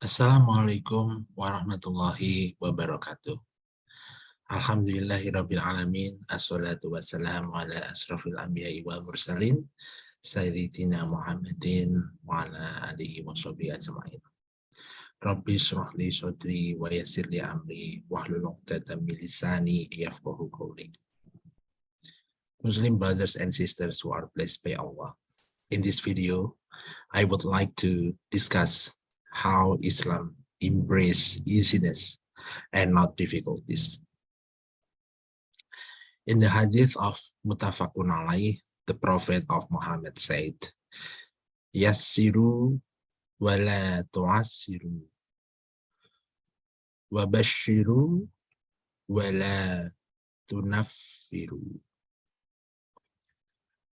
Assalamualaikum warahmatullahi wabarakatuh. Alhamdulillahirabbil alamin. Assalatu wassalamu ala asrafil anbiya'i wal mursalin sayyidina Muhammadin wa ala alihi washabihi ajma'in. Rabbi shrah li sadri wa yassir li amri wahlul 'uqdatam min lisani yafqahu qawli. Muslim brothers and sisters who are blessed by Allah. In this video, I would like to discuss how Islam embraces easiness and not difficulties. In the hadith of Muttafaqun Alaih, the Prophet of Muhammad said, Yassiru wa la tu'assiru, wa bashiru wa la tunaffiru.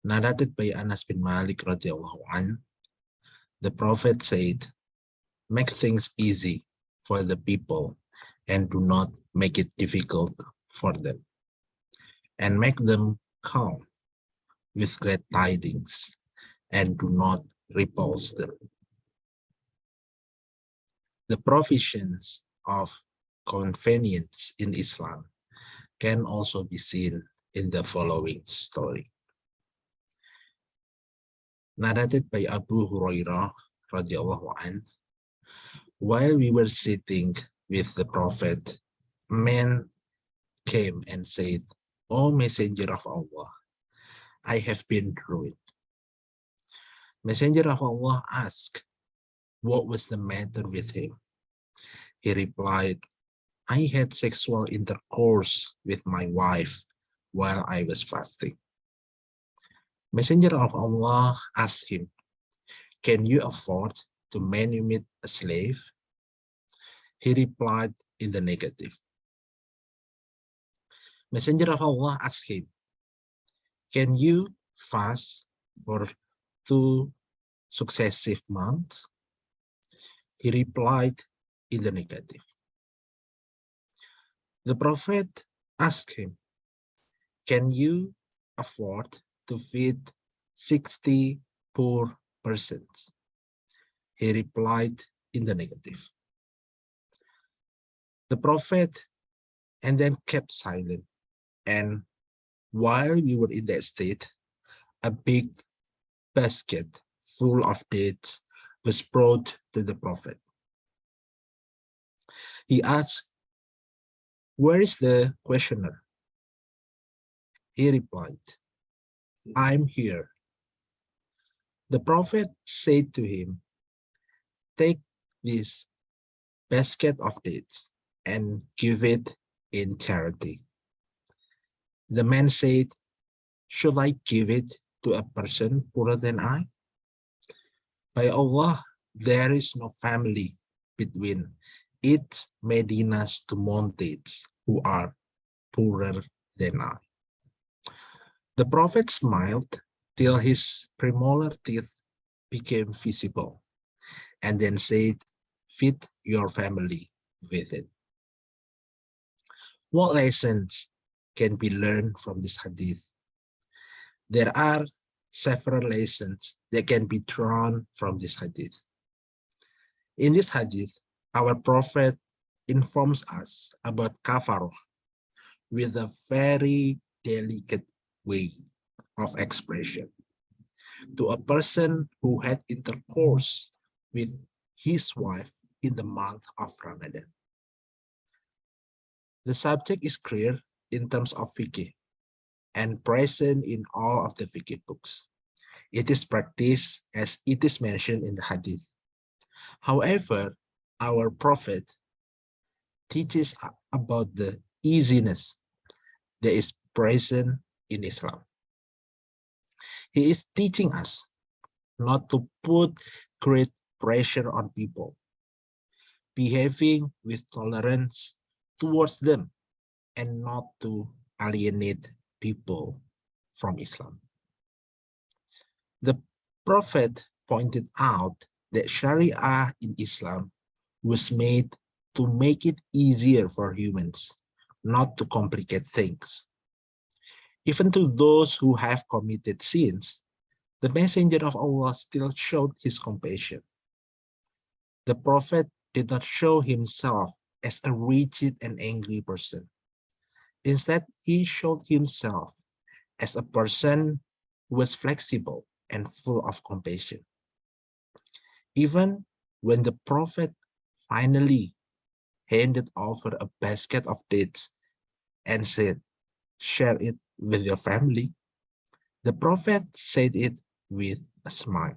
Narrated by Anas bin Malik radhiyallahu anhu, the Prophet said, make things easy for the people and do not make it difficult for them. And make them calm with great tidings and do not repulse them. The provisions of convenience in Islam can also be seen in the following story. Narrated by Abu Hurairah radhiyallahu anhu, while we were sitting with the Prophet, a man came and said, O Messenger of Allah, I have been ruined. Messenger of Allah asked, what was the matter with him? He replied, I had sexual intercourse with my wife while I was fasting. Messenger of Allah asked him, can you afford to manumit a slave? He replied in the negative. Messenger of Allah asked him, can you fast for 2 successive months? He replied in the negative. The Prophet asked him, can you afford to feed 60 poor persons? He replied in the negative. The Prophet and then kept silent, and while we were in that state, a big basket full of dates was brought to the Prophet. He asked, where is the questioner? He replied, I'm here. The Prophet said to him, take this basket of dates and give it in charity. The man said, should I give it to a person poorer than I? By Allah, there is no family between its Medina's two mountains who are poorer than I. The Prophet smiled till his premolar teeth became visible, and then said, feed your family with it. What lessons can be learned from this hadith? There are several lessons that can be drawn from this hadith. In this hadith, our Prophet informs us about kafarah with a very delicate way of expression to a person who had intercourse with his wife in the month of Ramadan. The subject is clear in terms of fiqh and present in all of the fiqh books. It is practiced as it is mentioned in the hadith. However, our Prophet teaches about the easiness that is present in Islam. He is teaching us not to put great pressure on people, behaving with tolerance towards them, and not to alienate people from Islam. The Prophet pointed out that Sharia in Islam was made to make it easier for humans, not to complicate things. Even to those who have committed sins, the Messenger of Allah still showed his compassion. The Prophet did not show himself as a rigid and angry person. Instead, he showed himself as a person who was flexible and full of compassion. Even when the prophet finally handed over a basket of dates and said, "Share it with your family," the prophet said it with a smile.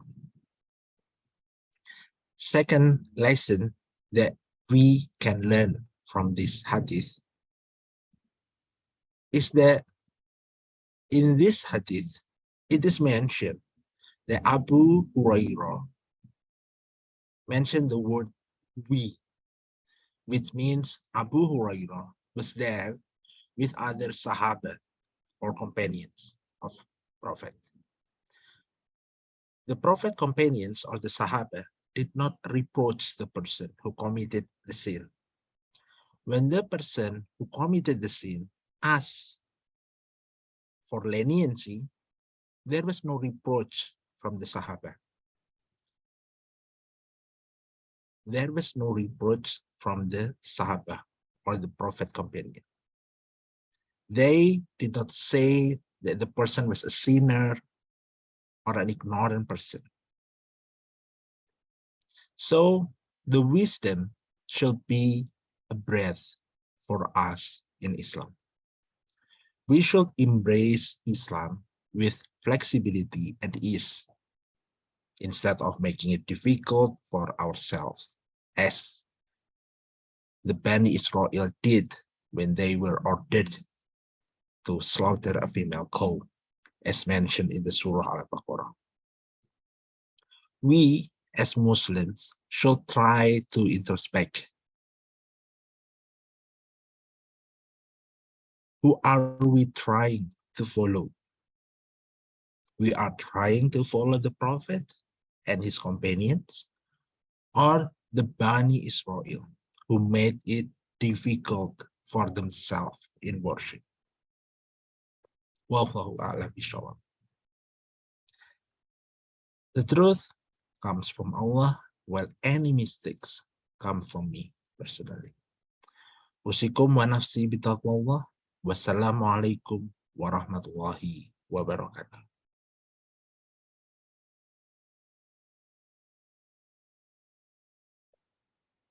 Second lesson that we can learn from this hadith is that in this hadith, it is mentioned that Abu Hurairah mentioned the word "we," which means Abu Hurairah was there with other Sahaba or companions of Prophet. The Prophet companions or the Sahaba did not reproach the person who committed the sin. When the person who committed the sin asked for leniency, there was no reproach from the Sahaba. There was no reproach from the Sahaba or the Prophet companion. They did not say that the person was a sinner or an ignorant person. So the wisdom should be a breath for us in Islam. We should embrace Islam with flexibility and ease instead of making it difficult for ourselves, as the Bani Israel did when they were ordered to slaughter a female cow, as mentioned in the Surah Al-Baqarah. We, as Muslims, should try to introspect. Who are we trying to follow? We are trying to follow the Prophet and his companions, or the Bani Israel, who made it difficult for themselves in worship. Wallahu a'lam bishawab. The truth comes from Allah, while any mistakes come from me personally. Usikum wa nafsi bitaqwallah. Wassalamualaikum warahmatullahi wabarakatuh.